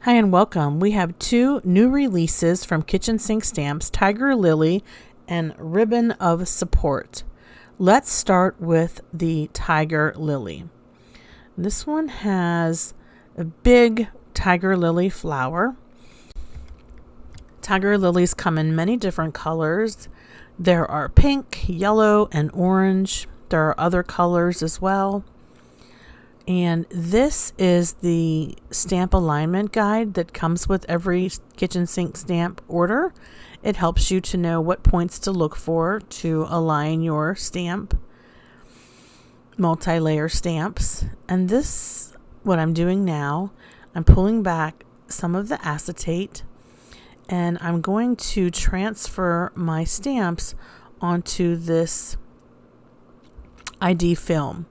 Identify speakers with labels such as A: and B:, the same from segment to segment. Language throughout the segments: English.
A: Hi and welcome. We have two new releases from Kitchen Sink Stamps, Tiger Lily and Ribbon of Support. Let's start with the Tiger Lily. This one has a big Tiger Lily flower. Tiger lilies come in many different colors. There are pink, yellow, and orange. There are other colors as well. And this is the stamp alignment guide that comes with every kitchen sink stamp order. It helps you to know what points to look for to align your stamp, multi-layer stamps. And this, what I'm doing now, I'm pulling back some of the acetate and I'm going to transfer my stamps onto this ID film.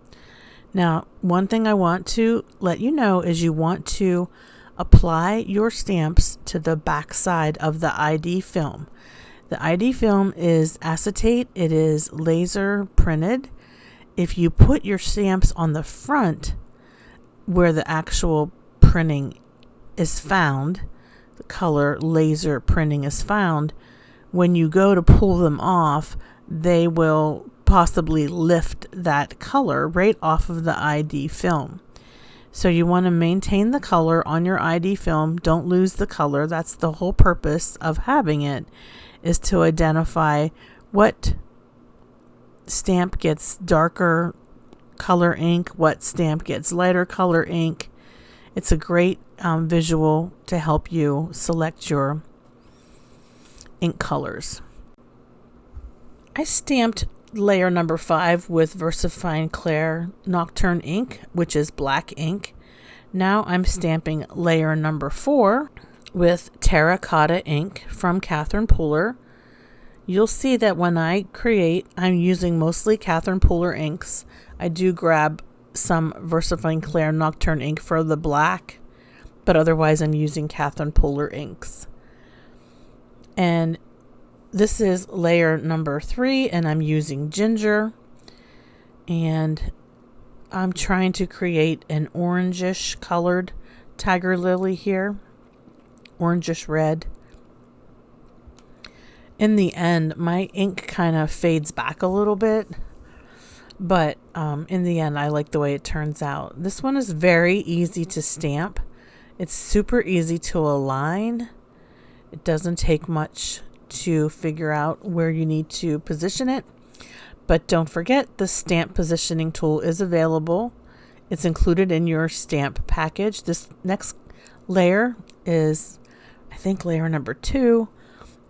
A: Now, one thing I want to let you know is you want to apply your stamps to the back side of the ID film. The ID film is acetate. It is laser printed. If you put your stamps on the front where the actual printing is found, the color laser printing is found, when you go to pull them off, they will possibly lift that color right off of the ID film. So you want to maintain the color on your ID film. Don't lose the color. That's the whole purpose of having it, is to identify what stamp gets darker color ink, what stamp gets lighter color ink. It's a great visual to help you select your ink colors. I stamped layer number 5 with VersaFine Clair Nocturne ink, which is black ink. Now I'm stamping layer number 4 with terracotta ink from Catherine Pooler. You'll see that when I create, I'm using mostly Catherine Pooler inks. I do grab some VersaFine Clair Nocturne ink for the black, but otherwise I'm using Catherine Pooler inks. And this is layer number 3, and I'm using ginger, and I'm trying to create an orangish colored tiger lily here, orangish red. In the end, my ink kind of fades back a little bit, but in the end, I like the way it turns out. This one is very easy to stamp. It's super easy to align. It doesn't take much to figure out where you need to position it, but don't forget the stamp positioning tool is available. It's included in your stamp package. This next layer is, I think, layer number 2,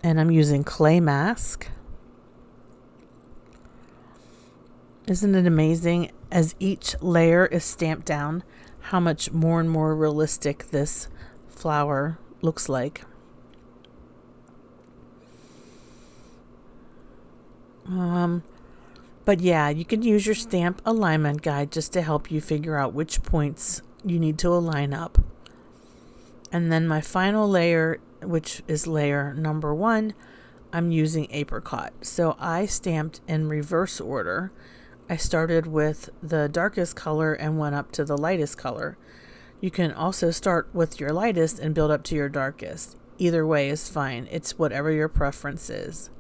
A: and I'm using clay mask. Isn't it amazing as each layer is stamped down how much more and more realistic this flower looks like? But yeah, you can use your stamp alignment guide just to help you figure out which points you need to align up. And then my final layer, which is layer number 1, I'm using apricot. So I stamped in reverse order. I started with the darkest color and went up to the lightest color. You can also start with your lightest and build up to your darkest. Either way is fine. It's whatever your preference is.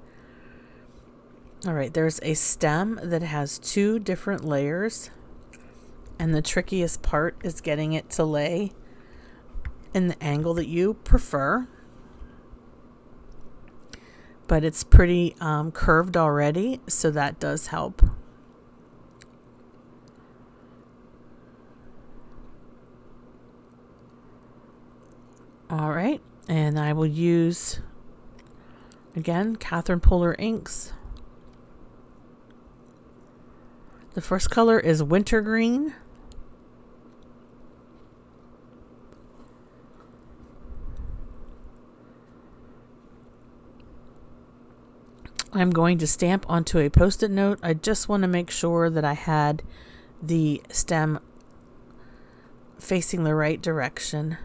A: All right, there's a stem that has 2 different layers, and the trickiest part is getting it to lay in the angle that you prefer. But it's pretty curved already, so that does help. All right, and I will use, again, Catherine Pooler inks. The first color is wintergreen. I'm going to stamp onto a post-it note. I just want to make sure that I had the stem facing the right direction.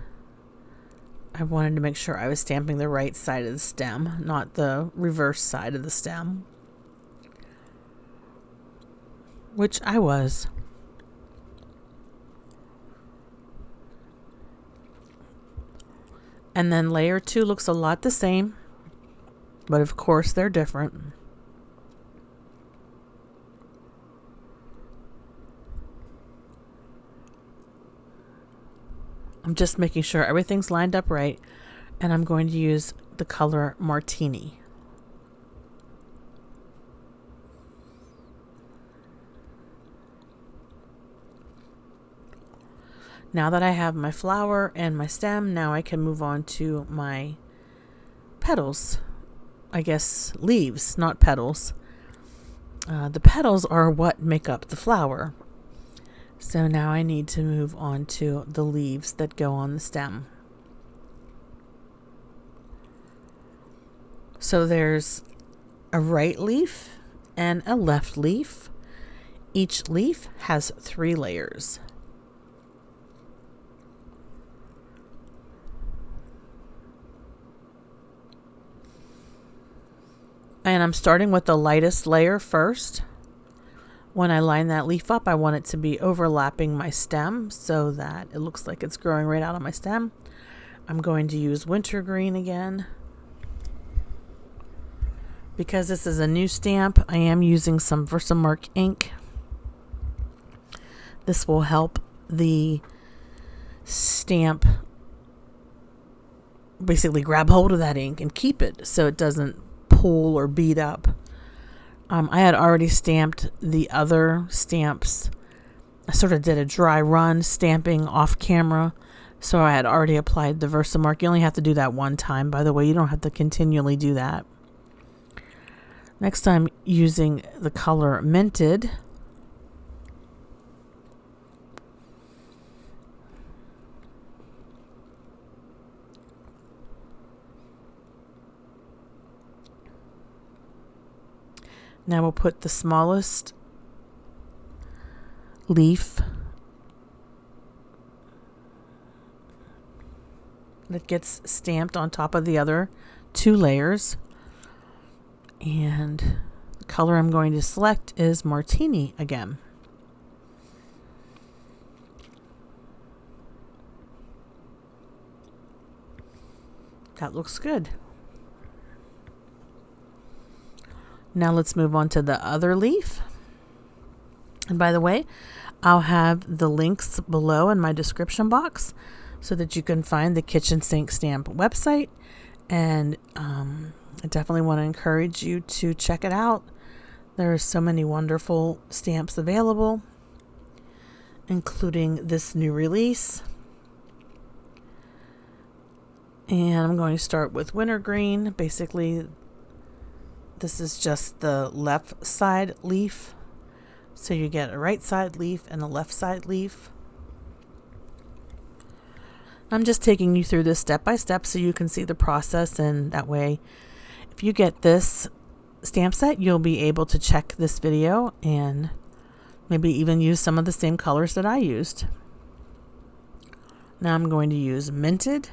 A: I wanted to make sure I was stamping the right side of the stem, not the reverse side of the stem, which I was. And then layer 2 looks a lot the same, but of course they're different. I'm just making sure everything's lined up right, and I'm going to use the color Martini. Now that I have my flower and my stem, now I can move on to my petals. I guess leaves, not petals. The petals are what make up the flower. So now I need to move on to the leaves that go on the stem. So there's a right leaf and a left leaf. Each leaf has 3 layers. And I'm starting with the lightest layer first. When I line that leaf up, I want it to be overlapping my stem so that it looks like it's growing right out of my stem. I'm going to use wintergreen again. Because this is a new stamp, I am using some Versamark ink. This will help the stamp basically grab hold of that ink and keep it so it doesn't pull or bead up. I had already stamped the other stamps. I sort of did a dry run stamping off camera, so I had already applied the Versamark. You only have to do that one time, by the way. You don't have to continually do that. Next, I'm using the color Minted. Now we'll put the smallest leaf that gets stamped on top of the other 2 layers. And the color I'm going to select is Martini again. That looks good. Now let's move on to the other leaf. And by the way, I'll have the links below in my description box so that you can find the Kitchen Sink Stamp website. And I definitely want to encourage you to check it out. There are so many wonderful stamps available, including this new release. And I'm going to start with wintergreen. Basically, this is just the left side leaf. So you get a right side leaf and a left side leaf. I'm just taking you through this step by step so you can see the process, and that way, if you get this stamp set, you'll be able to check this video and maybe even use some of the same colors that I used. Now I'm going to use Minted.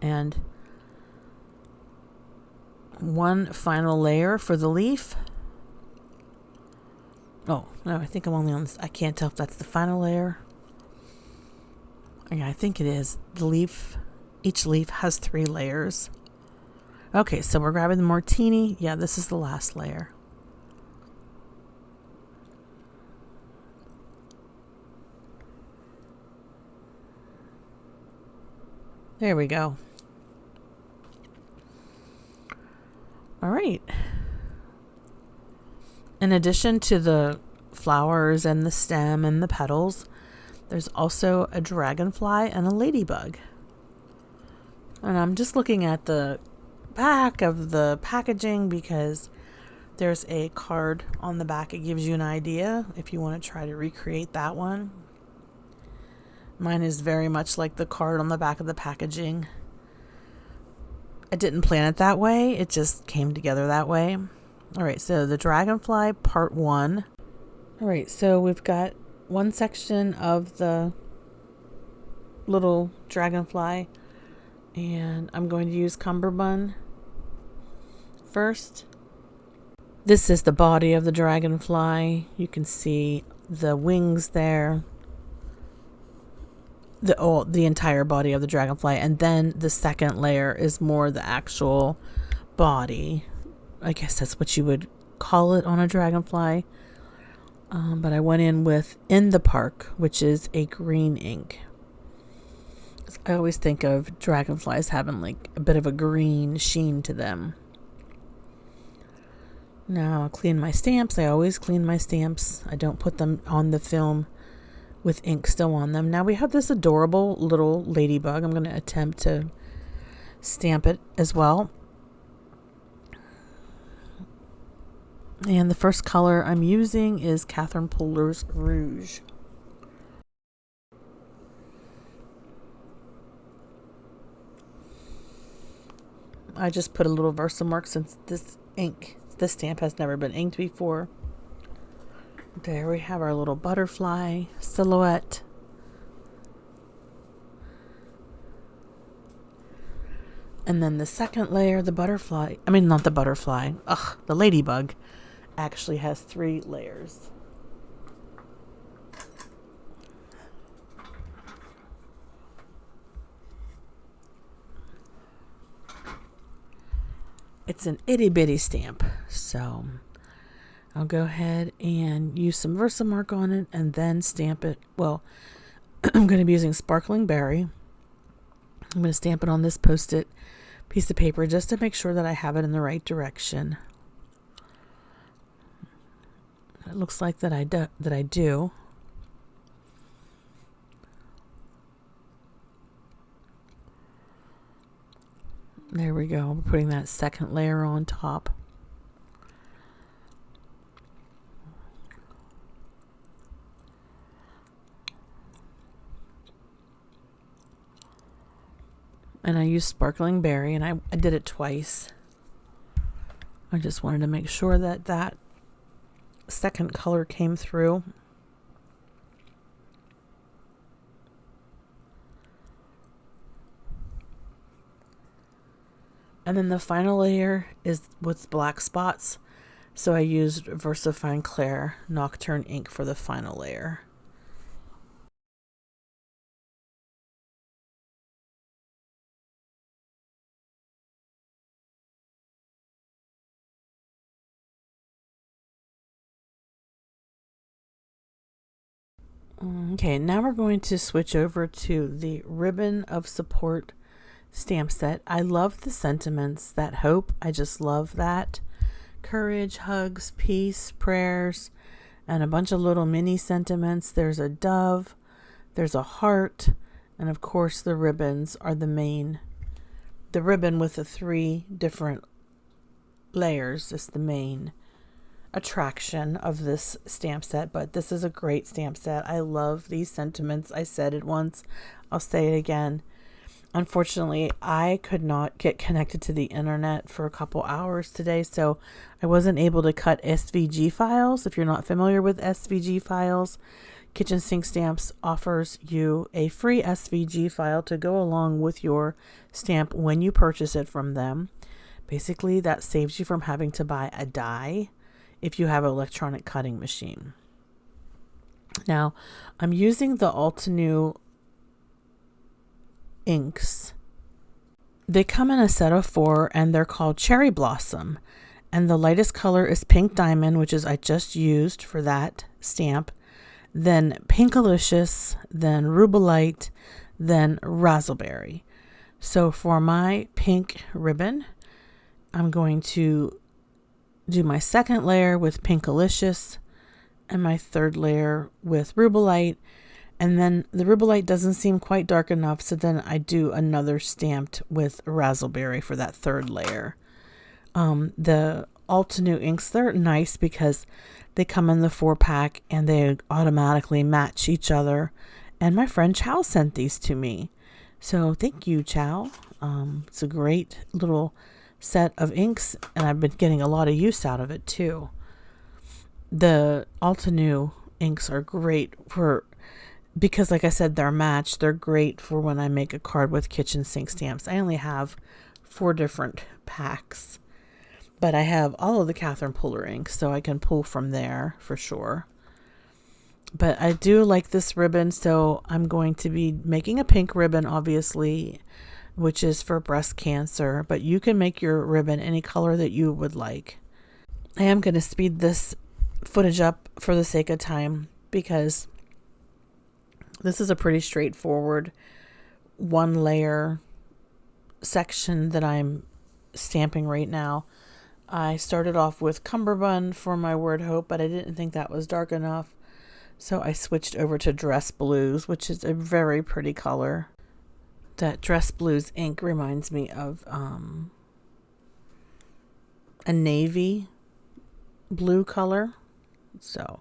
A: And one final layer for the leaf. Oh, no, I think I'm only on this. I can't tell if that's the final layer. Yeah, I think it is. The leaf, each leaf has 3 layers. Okay, so we're grabbing the Martini. Yeah, this is the last layer. There we go. All right. In addition to the flowers and the stem and the petals, there's also a dragonfly and a ladybug. And I'm just looking at the back of the packaging because there's a card on the back. It gives you an idea if you want to try to recreate that one. Mine is very much like the card on the back of the packaging. I didn't plan it that way. It just came together that way. All right, so the Dragonfly part 1. All right, so we've got one section of the little dragonfly, and I'm going to use cummerbund first. This is the body of the dragonfly. You can see the wings there. The entire body of the dragonfly, and then the second layer is more the actual body. I guess that's what you would call it on a dragonfly. But I went in with In the Park, which is a green ink. I always think of dragonflies having like a bit of a green sheen to them. Now I'll clean my stamps. I always clean my stamps. I don't put them on the film with ink still on them. Now we have this adorable little ladybug. I'm going to attempt to stamp it as well. And the first color I'm using is Catherine Pooler's Rouge. I just put a little Versamark since this stamp has never been inked before. There we have our little butterfly silhouette. And then the second layer, the ladybug actually has 3 layers. It's an itty bitty stamp, so I'll go ahead and use some Versamark on it and then stamp it. Well, I'm going to be using Sparkling Berry. I'm going to stamp it on this Post-it piece of paper just to make sure that I have it in the right direction. It looks like that I do. There we go. I'm putting that second layer on top. And I used Sparkling Berry, and I did it twice. I just wanted to make sure that that second color came through. And then the final layer is with black spots. So I used VersaFine Clair Nocturne ink for the final layer. Okay, now we're going to switch over to the Ribbon of Support stamp set. I love the sentiments, that hope. I just love that. Courage, hugs, peace, prayers, and a bunch of little mini sentiments. There's a dove, there's a heart, and of course the ribbons are the main. The ribbon with the 3 different layers is the main attraction of this stamp set, but this is a great stamp set. I love these sentiments. I said it once, I'll say it again. Unfortunately, I could not get connected to the internet for a couple hours today, so I wasn't able to cut SVG files. If you're not familiar with SVG files, Kitchen Sink Stamps offers you a free SVG file to go along with your stamp when you purchase it from them. Basically, that saves you from having to buy a die if you have an electronic cutting machine. Now, I'm using the Altenew inks. They come in a set of 4 and they're called Cherry Blossom. And the lightest color is Pink Diamond, which is I just used for that stamp. Then Pinkalicious, then Rubelite, then Razzleberry. So for my pink ribbon, I'm going to do my second layer with Pinkalicious and my third layer with Rubelite. And then the Rubelite doesn't seem quite dark enough, so then I do another stamped with Razzleberry for that third layer. The Altenew inks, they're nice because they come in the 4-pack and they automatically match each other. And my friend Chow sent these to me. So thank you, Chow. It's a great little set of inks, and I've been getting a lot of use out of it too. The Altenew inks are great because like I said, they're matched. They're great for when I make a card with kitchen sink stamps. I only have 4 different packs. But I have all of the Catherine Puller ink, so I can pull from there for sure. But I do like this ribbon, so I'm going to be making a pink ribbon, obviously, which is for breast cancer. But you can make your ribbon any color that you would like. I am going to speed this footage up for the sake of time, because this is a pretty straightforward one layer section that I'm stamping right now. I started off with Cummerbund for my word hope, but I didn't think that was dark enough. So I switched over to Dress Blues, which is a very pretty color. That Dress Blues ink reminds me of a navy blue color. So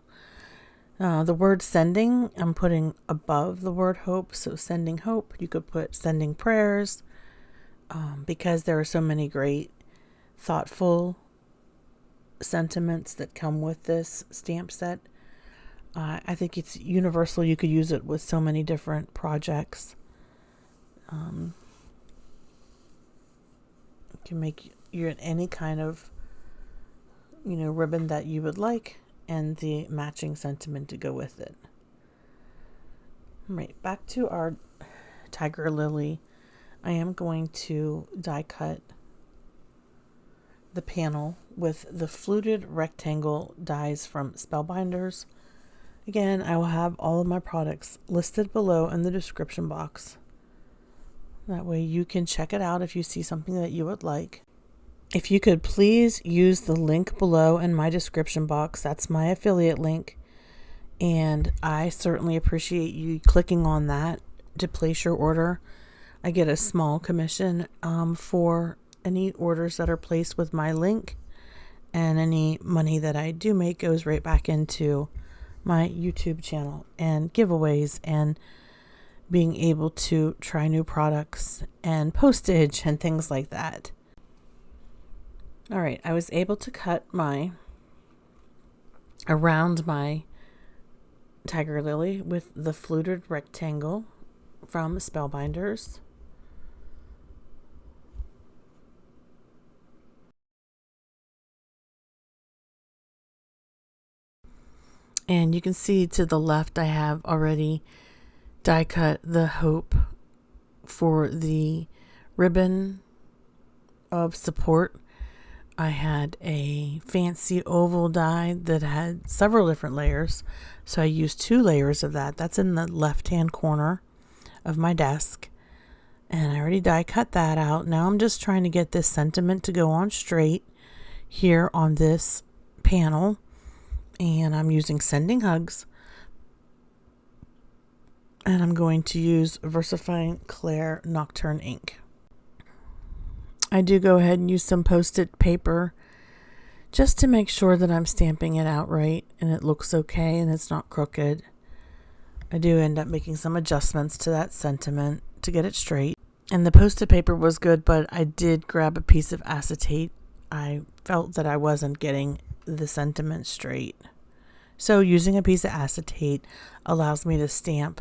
A: the word sending, I'm putting above the word hope. So sending hope, you could put sending prayers, because there are so many great, thoughtful sentiments that come with this stamp set. I think it's universal. You could use it with so many different projects. You can make any kind of, ribbon that you would like, and the matching sentiment to go with it. All right, back to our Tiger Lily. I am going to die cut the panel with the fluted rectangle dies from Spellbinders. Again, I will have all of my products listed below in the description box. That way you can check it out if you see something that you would like. If you could please use the link below in my description box, that's my affiliate link. And I certainly appreciate you clicking on that to place your order. I get a small commission for any orders that are placed with my link, and any money that I do make goes right back into my YouTube channel and giveaways and being able to try new products and postage and things like that. All right, I was able to cut around my Tiger Lily with the fluted rectangle from Spellbinders. And you can see to the left, I have already die cut the hope for the ribbon of support. I had a fancy oval die that had several different layers, so I used 2 layers of that. That's in the left-hand corner of my desk, and I already die cut that out. Now I'm just trying to get this sentiment to go on straight here on this panel, and I'm using Sending Hugs, and I'm going to use Versifying Clair Nocturne ink. I do go ahead and use some Post-it paper just to make sure that I'm stamping it out right and it looks okay and it's not crooked. I do end up making some adjustments to that sentiment to get it straight. And the Post-it paper was good, but I did grab a piece of acetate. I felt that I wasn't getting the sentiment straight. So using a piece of acetate allows me to stamp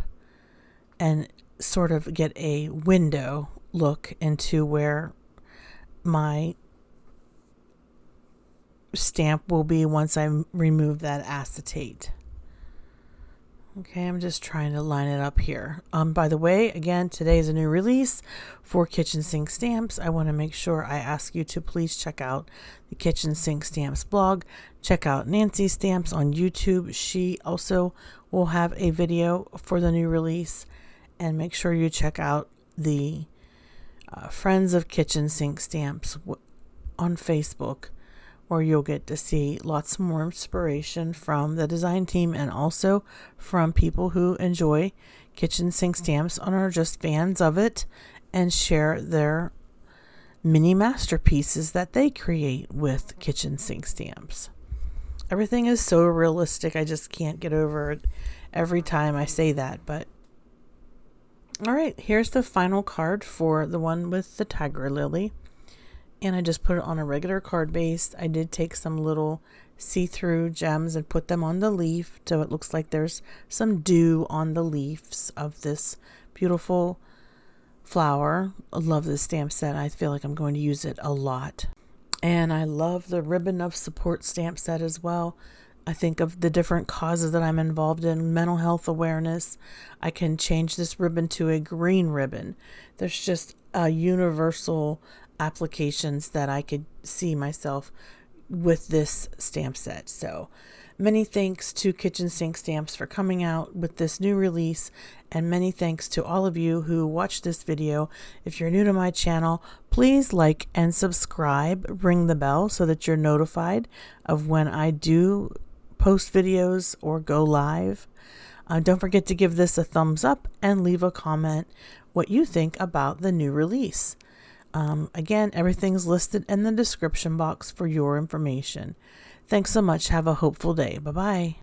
A: and sort of get a window look into where my stamp will be once I remove that acetate. Okay, I'm just trying to line it up here. By the way, again, today is a new release for Kitchen Sink Stamps. I want to make sure I ask you to please check out the Kitchen Sink Stamps blog. Check out Nancy Stamps on YouTube. She also will have a video for the new release. And make sure you check out the Friends of Kitchen Sink Stamps on Facebook, where you'll get to see lots more inspiration from the design team and also from people who enjoy kitchen sink stamps and are just fans of it and share their mini masterpieces that they create with kitchen sink stamps. Everything is so realistic. I just can't get over it every time I say that. But all right, here's the final card for the one with the Tiger Lily. And I just put it on a regular card base. I did take some little see-through gems and put them on the leaf, so it looks like there's some dew on the leaves of this beautiful flower. I love this stamp set. I feel like I'm going to use it a lot. And I love the Ribbon of Support stamp set as well. I think of the different causes that I'm involved in, mental health awareness. I can change this ribbon to a green ribbon. There's just universal applications that I could see myself with this stamp set. So many thanks to Kitchen Sink Stamps for coming out with this new release, and many thanks to all of you who watched this video. If you're new to my channel, please like and subscribe, ring the bell so that you're notified of when I do post videos or go live. Don't forget to give this a thumbs up and leave a comment what you think about the new release. Again, everything's listed in the description box for your information. Thanks so much. Have a hopeful day. Bye-bye.